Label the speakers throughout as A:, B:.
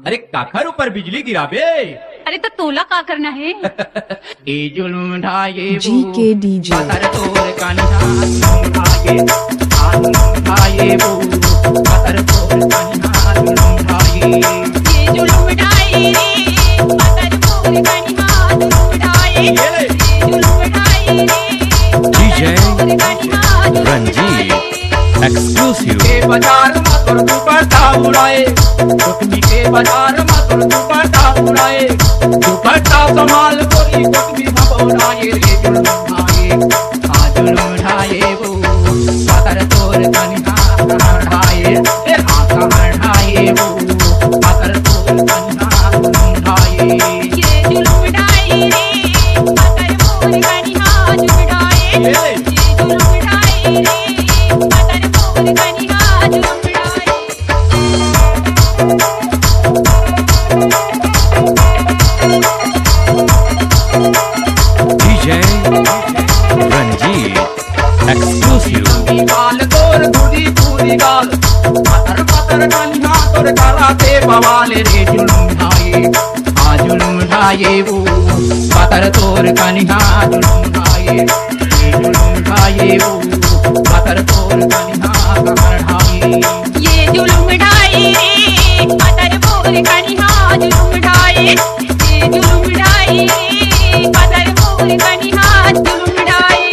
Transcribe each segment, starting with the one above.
A: अरे काखर ऊपर बिजली गिराबे।
B: अरे तो तोला का करना है?
A: ए जुल्म ढाए
C: GK DJ
A: पत्थर तोड़ कन्हा जुल्म ढाए वो पत्थर तोड़ कन्हा जुल्म ढाए।
B: ये जुल्म ढाए रे पत्थर तोड़ कन्हा जुल्म ढाए। ये जुल्म ढाए रे
D: DJ
B: कन्हा
D: रंजीत एक्सक्लूसिव
A: के बाजार में तोर दुपट्टा उड़ाए, कोटमी के बाजार में तोर दुपट्टा उड़ाए, दुपट्टा संभाल गोरी कोटमी भबोराए रे जुल्म ढाए। आ जुल्म ढाए वो पत्थर तोड़ कन्हा ढाए, ए आका ढाए वो पत्थर तोड़ कन्हा जुल्म ढाए।
B: ये जुल्म ढाए रे पत्थर तोड़ कन्हा जुल्म ढाए। ये जुल्म ढाए रे पत्थर तोड़ कन्हा जुल्म ढाए।
D: DJ रंजीत एक्सक्लूसिव
A: गाल तोर दूरी पूरी गाल पत्थर पत्थर कन्हा तोर कराते बवाले रे जुल्म ढाए। आ जुल्म ढाए वो पत्थर तोर कन्हा जुल्म ढाए। ये जुल्म ढाए वो पत्थर तोर कन्हा ढाए।
B: ये जुल्म ढाए रे पत्थर तोड़ कन्हा जुल्म ढाए। ये जुल्म ढाए रे पत्थर तोड़ कन्हा जुल्म ढाए।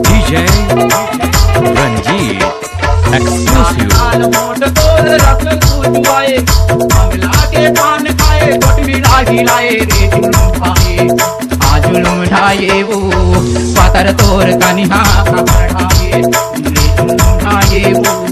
D: DJ रंजीत एक्सक्लूसिव
A: लाल मोट तोर रस चुचुआए, मंगला के पान खाए कोटमी राही लाए रे जुल्म ढाए। आ जुल्म ढाए वो पत्थर तोड़ कन्हा ढाए, रे जुल्म ढाए वो